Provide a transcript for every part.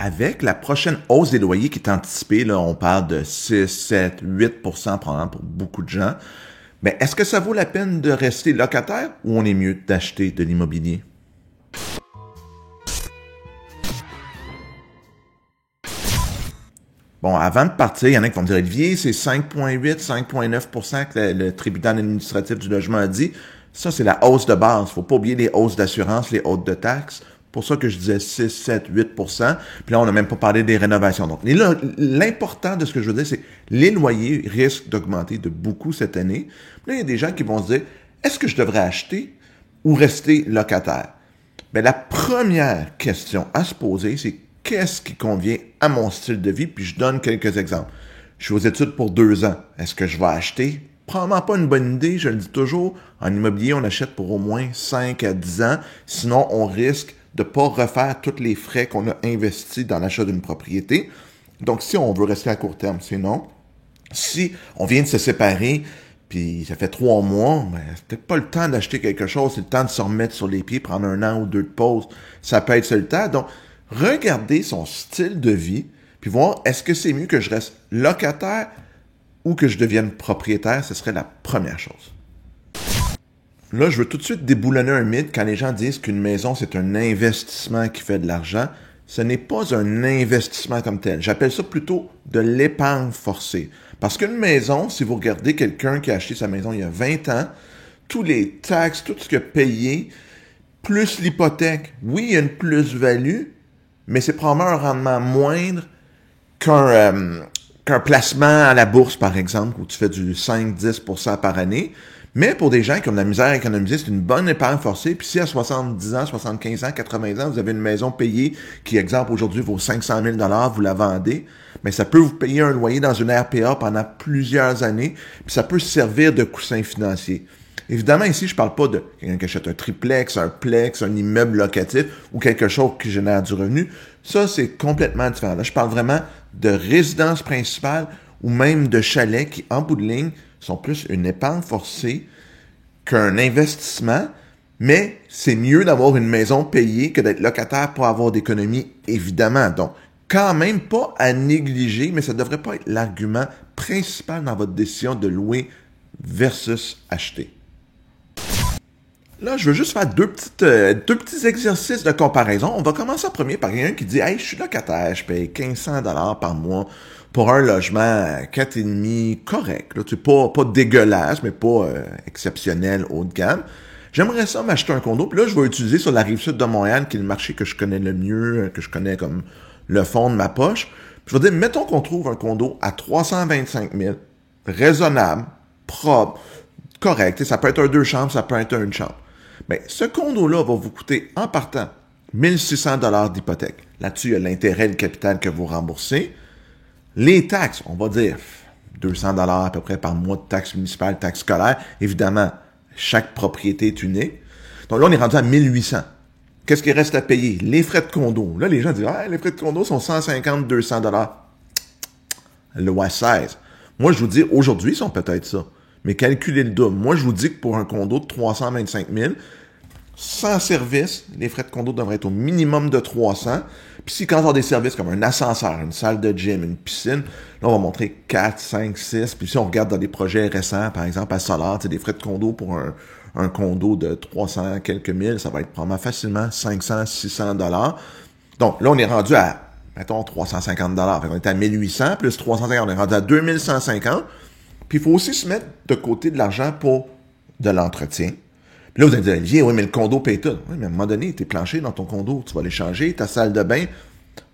avec la prochaine hausse des loyers qui est anticipée, là, on parle de 6, 7, 8 probablement pour beaucoup de gens, mais est-ce que ça vaut la peine de rester locataire ou on est mieux d'acheter de l'immobilier? Bon, avant de partir, il y en a qui vont me dire, Olivier, c'est 5,8, 5,9 que le tribunal administratif du logement a dit. Ça, c'est la hausse de base. Faut pas oublier les hausses d'assurance, les hausses de taxes. Pour ça que je disais 6, 7, 8 Puis là, on n'a même pas parlé des rénovations. Donc, l'important de ce que je veux dire, c'est que les loyers risquent d'augmenter de beaucoup cette année. Là, il y a des gens qui vont se dire, est-ce que je devrais acheter ou rester locataire? Bien, la première question à se poser, c'est qu'est-ce qui convient à mon style de vie? Puis je donne quelques exemples. Je suis aux études pour 2 ans. Est-ce que je vais acheter? Probablement pas une bonne idée, je le dis toujours. En immobilier, on achète pour au moins 5 à 10 ans. Sinon, on risque de ne pas refaire tous les frais qu'on a investis dans l'achat d'une propriété. Donc, si on veut rester à court terme, c'est non. Si on vient de se séparer, puis ça fait 3 mois, ben, c'est peut-être pas le temps d'acheter quelque chose, c'est le temps de se remettre sur les pieds, prendre 1 an ou 2 de pause. Ça peut être ça le temps. Donc, regardez son style de vie, puis voir est-ce que c'est mieux que je reste locataire ou que je devienne propriétaire, ce serait la première chose. Là, je veux tout de suite déboulonner un mythe quand les gens disent qu'une maison, c'est un investissement qui fait de l'argent. Ce n'est pas un investissement comme tel. J'appelle ça plutôt de l'épargne forcée. Parce qu'une maison, si vous regardez quelqu'un qui a acheté sa maison il y a 20 ans, tous les taxes, tout ce qu'il a payé, plus l'hypothèque, oui, il y a une plus-value, mais c'est probablement un rendement moindre qu'un placement à la bourse, par exemple, où tu fais du 5-10% par année. Mais pour des gens qui ont de la misère à économiser, c'est une bonne épargne forcée. Puis si à 70 ans, 75 ans, 80 ans, vous avez une maison payée qui, exemple, aujourd'hui vaut 500 000 $, vous la vendez, mais ça peut vous payer un loyer dans une RPA pendant plusieurs années, puis ça peut servir de coussin financier. Évidemment, ici, je parle pas de quelqu'un qui achète un triplex, un plex, un immeuble locatif ou quelque chose qui génère du revenu. Ça, c'est complètement différent. Là, je parle vraiment de résidence principale ou même de chalets qui, en bout de ligne, sont plus une épargne forcée qu'un investissement, mais c'est mieux d'avoir une maison payée que d'être locataire pour avoir d'économies, évidemment. Donc, quand même pas à négliger, mais ça ne devrait pas être l'argument principal dans votre décision de louer versus acheter. Là, je veux juste faire deux petits exercices de comparaison. On va commencer en premier par quelqu'un qui dit « Hey, je suis locataire, je paye 1500 $ par mois pour un logement 4,5 correct. » Là, pas dégueulasse, mais pas exceptionnel, haut de gamme. J'aimerais ça m'acheter un condo. Puis là, je vais utiliser sur la Rive-Sud de Montréal, qui est le marché que je connais le mieux, que je connais comme le fond de ma poche. Puis je vais dire, mettons qu'on trouve un condo à 325 000, raisonnable, propre, correct. Ça peut être un 2 chambres, ça peut être une chambre. Bien, ce condo-là va vous coûter, en partant, 1600 $ d'hypothèque. Là-dessus, il y a l'intérêt et le capital que vous remboursez. Les taxes, on va dire 200 $ à peu près par mois de taxes municipales, taxes scolaires. Évidemment, chaque propriété est unique. Donc là, on est rendu à 1800. Qu'est-ce qu'il reste à payer? Les frais de condo. Là, les gens disent, ah, les frais de condo sont 150-200 $. Loi 16. Moi, je vous dis, aujourd'hui, ils sont peut-être ça. Mais calculez le double. Moi, je vous dis que pour un condo de 325 000, sans service, les frais de condo devraient être au minimum de 300. Puis si quand on a des services comme un ascenseur, une salle de gym, une piscine, là, on va montrer 4, 5, 6. Puis si on regarde dans des projets récents, par exemple à Solar, des frais de condo pour un condo de 300 quelques mille, ça va être probablement facilement 500, 600 $. Donc là, on est rendu à, mettons, 350 $. On est à 1800 plus 350, on est rendu à 2150. Puis il faut aussi se mettre de côté de l'argent pour de l'entretien. Puis là, vous allez dire, Olivier, oui, mais le condo paye tout. Oui, mais à un moment donné, tes planchers dans ton condo, tu vas les changer, ta salle de bain.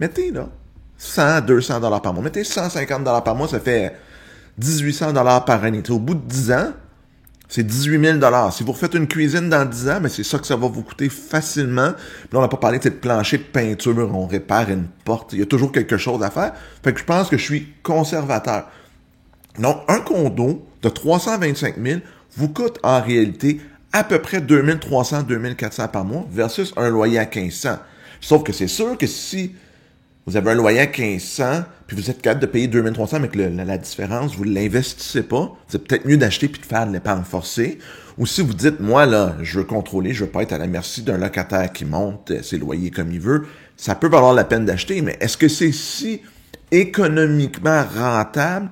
Mettez, là, 100, 200 $ par mois. Mettez 150 $ par mois, ça fait 1800 $ par année. Au bout de 10 ans, c'est 18 000 $. Si vous refaites une cuisine dans 10 ans, mais c'est ça que ça va vous coûter facilement. Puis là, on n'a pas parlé de plancher de peinture, on répare une porte. Il y a toujours quelque chose à faire. Fait que je pense que je suis conservateur. Donc, un condo de 325 000 vous coûte en réalité à peu près 2300, 2400 par mois versus un loyer à 1500. Sauf que c'est sûr que si vous avez un loyer à 1500 puis vous êtes capable de payer 2300 mais que la différence, vous ne l'investissez pas, c'est peut-être mieux d'acheter puis de faire de l'épargne forcée. Ou si vous dites, moi, là, je veux contrôler, je veux pas être à la merci d'un locataire qui monte ses loyers comme il veut, ça peut valoir la peine d'acheter, mais est-ce que c'est si économiquement rentable?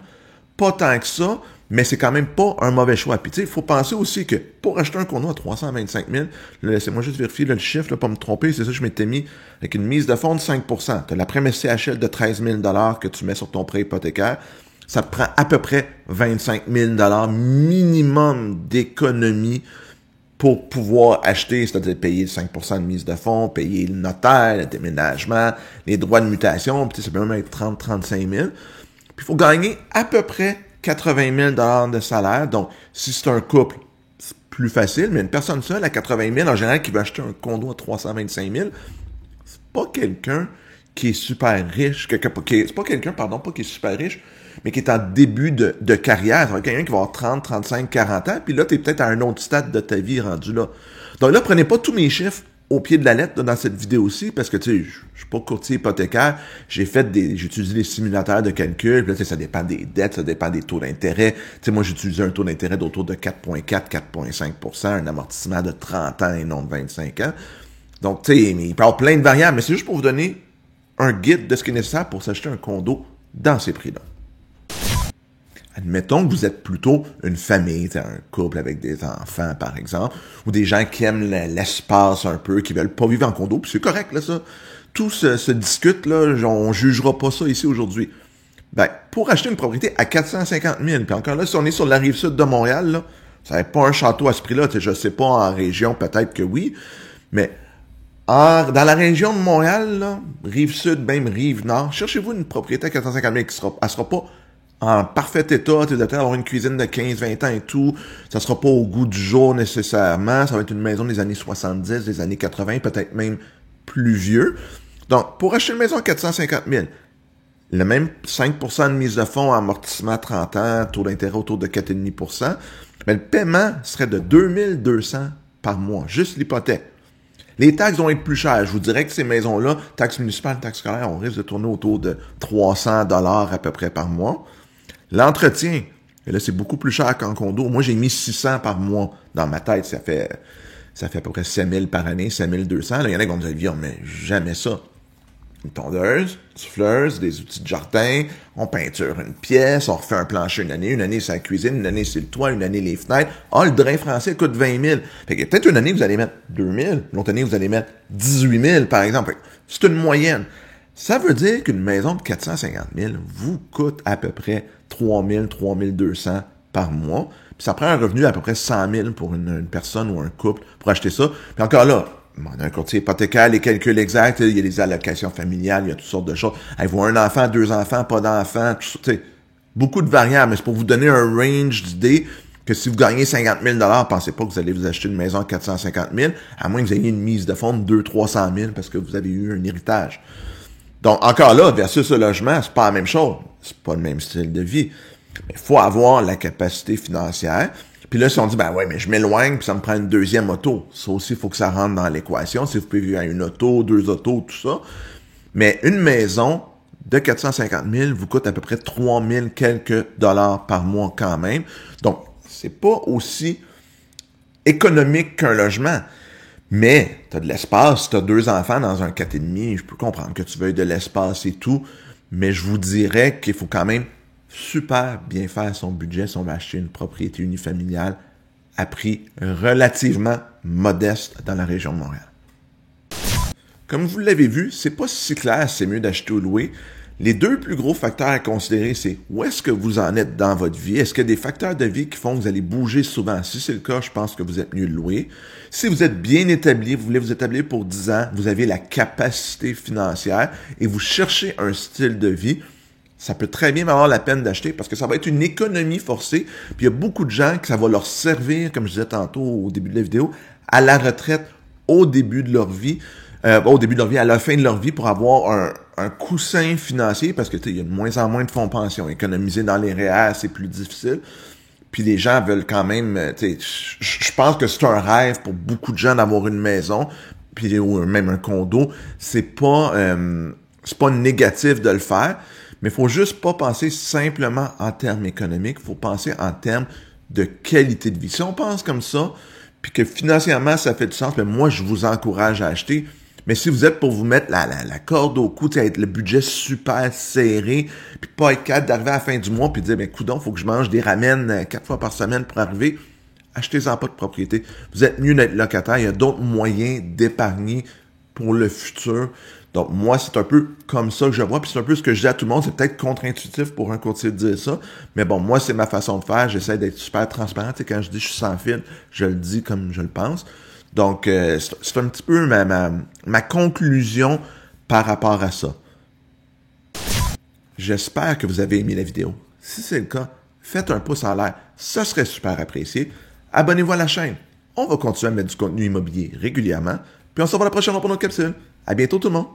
Pas tant que ça, mais c'est quand même pas un mauvais choix. Puis tu sais, il faut penser aussi que pour acheter un condo à 325 000, laissez-moi juste vérifier le chiffre, là, pas me tromper, c'est ça que je m'étais mis, avec une mise de fonds de 5 %. Tu as la prime CHL de 13 000 que tu mets sur ton prêt hypothécaire. Ça te prend à peu près 25 000 minimum d'économie pour pouvoir acheter, c'est-à-dire payer 5 % de mise de fonds, payer le notaire, le déménagement, les droits de mutation, puis ça peut même être 30-35 000. Puis il faut gagner à peu près 80 000 de salaire. Donc, si c'est un couple, c'est plus facile, mais une personne seule à 80 000, en général, qui veut acheter un condo à 325 000, c'est pas quelqu'un qui est super riche, c'est pas quelqu'un, pardon, pas qui est super riche, mais qui est en début de carrière. C'est quelqu'un qui va avoir 30, 35, 40 ans, puis là, tu es peut-être à un autre stade de ta vie rendu là. Donc là, prenez pas tous mes chiffres au pied de la lettre dans cette vidéo-ci, parce que, tu sais, je suis pas courtier hypothécaire, j'ai utilisé des simulateurs de calcul, puis là, tu sais, ça dépend des dettes, ça dépend des taux d'intérêt. Tu sais, moi, j'ai utilisé un taux d'intérêt d'autour de 4,4, 4,5 %, un amortissement de 30 ans et non de 25 ans. Donc, tu sais, il peut y avoir plein de variables, mais c'est juste pour vous donner un guide de ce qui est nécessaire pour s'acheter un condo dans ces prix-là. Admettons que vous êtes plutôt une famille, un couple avec des enfants, par exemple, ou des gens qui aiment l'espace un peu, qui veulent pas vivre en condo, puis c'est correct, là, ça. Tout se discute, là, on jugera pas ça ici aujourd'hui. Ben, pour acheter une propriété à 450 000, puis encore là, si on est sur la rive sud de Montréal, là, ça n'est pas un château à ce prix-là, je sais pas, en région, peut-être que oui, mais dans la région de Montréal, là, rive sud, même rive nord, cherchez-vous une propriété à 450 000 elle sera pas en parfait état, tu vas peut-être avoir une cuisine de 15-20 ans et tout, ça sera pas au goût du jour nécessairement, ça va être une maison des années 70, des années 80, peut-être même plus vieux. Donc, pour acheter une maison à 450 000, le même 5 % de mise de fonds, amortissement à 30 ans, taux d'intérêt autour de 4,5 %, mais le paiement serait de 2 200 par mois, juste l'hypothèque. Les taxes vont être plus chères. Je vous dirais que ces maisons-là, taxes municipales, taxes scolaires, on risque de tourner autour de 300 $ à peu près par mois. L'entretien, et là, c'est beaucoup plus cher qu'en condo. Moi, j'ai mis 600 par mois dans ma tête. Ça fait à peu près 7 000 par année, 7 200. Là, il y en a qui vont me dire, on met jamais ça. Une tondeuse, une souffleuse, des outils de jardin, on peinture une pièce, on refait un plancher une année c'est la cuisine, une année c'est le toit, une année les fenêtres. Ah, le drain français coûte 20 000. Fait que peut-être une année, vous allez mettre 2 000, l'autre année, vous allez mettre 18 000, par exemple. C'est une moyenne. Ça veut dire qu'une maison de 450 000 vous coûte à peu près 3 000, 3 200 par mois. Puis ça prend un revenu d'à peu près 100 000 pour une personne ou un couple pour acheter ça. Puis encore là, on a un courtier hypothécaire, les calculs exacts, il y a les allocations familiales, il y a toutes sortes de choses. Il faut un enfant, 2 enfants, pas d'enfants, tout ça, beaucoup de variables. Mais c'est pour vous donner un range d'idées que si vous gagnez 50 000 $, pensez pas que vous allez vous acheter une maison à 450 000, à moins que vous ayez une mise de fonds de 200-300 000 parce que vous avez eu un héritage. Donc, encore là, versus le logement, c'est pas la même chose. C'est pas le même style de vie. Il faut avoir la capacité financière. Puis là, si on dit, ben ouais, mais je m'éloigne, puis ça me prend une deuxième auto. Ça aussi, il faut que ça rentre dans l'équation. Si vous pouvez vivre à une auto, 2 autos, tout ça. Mais une maison de 450 000 vous coûte à peu près 3 000 quelques dollars par mois quand même. Donc, c'est pas aussi économique qu'un logement. Mais, tu as de l'espace, si tu as 2 enfants dans un 4,5, je peux comprendre que tu veuilles de l'espace et tout, mais je vous dirais qu'il faut quand même super bien faire son budget si on veut acheter une propriété unifamiliale à prix relativement modeste dans la région de Montréal. Comme vous l'avez vu, c'est pas si clair, c'est mieux d'acheter ou louer. Les 2 plus gros facteurs à considérer, c'est où est-ce que vous en êtes dans votre vie? Est-ce qu'il y a des facteurs de vie qui font que vous allez bouger souvent? Si c'est le cas, je pense que vous êtes mieux de louer. Si vous êtes bien établi, vous voulez vous établir pour 10 ans, vous avez la capacité financière et vous cherchez un style de vie, ça peut très bien valoir la peine d'acheter parce que ça va être une économie forcée. Puis il y a beaucoup de gens que ça va leur servir, comme je disais tantôt au début de la vidéo, à la retraite, au début de leur vie. À la fin de leur vie pour avoir un coussin financier parce que il y a de moins en moins de fonds de pension. Économiser dans les REER, c'est plus difficile. Puis les gens veulent quand même, je pense que c'est un rêve pour beaucoup de gens d'avoir une maison, puis ou même un condo. C'est pas négatif de le faire, mais il faut juste pas penser simplement en termes économiques. Il faut penser en termes de qualité de vie. Si on pense comme ça, puis que financièrement ça fait du sens, mais moi je vous encourage à acheter. Mais si vous êtes pour vous mettre la corde au cou, être le budget super serré, puis pas être capable d'arriver à la fin du mois puis dire, ben coudonc, faut que je mange des ramen 4 fois par semaine pour arriver, achetez-en pas de propriété. Vous êtes mieux d'être locataire. Il y a d'autres moyens d'épargner pour le futur. Donc, moi, c'est un peu comme ça que je vois, puis c'est un peu ce que je dis à tout le monde. C'est peut-être contre-intuitif pour un courtier de dire ça, mais bon, moi, c'est ma façon de faire. J'essaie d'être super transparent. Tu sais, quand je dis je suis sans fil, je le dis comme je le pense. Donc, c'est un petit peu ma conclusion par rapport à ça. J'espère que vous avez aimé la vidéo. Si c'est le cas, faites un pouce en l'air. Ça serait super apprécié. Abonnez-vous à la chaîne. On va continuer à mettre du contenu immobilier régulièrement. Puis on se revoit la prochaine fois pour notre capsule. À bientôt tout le monde.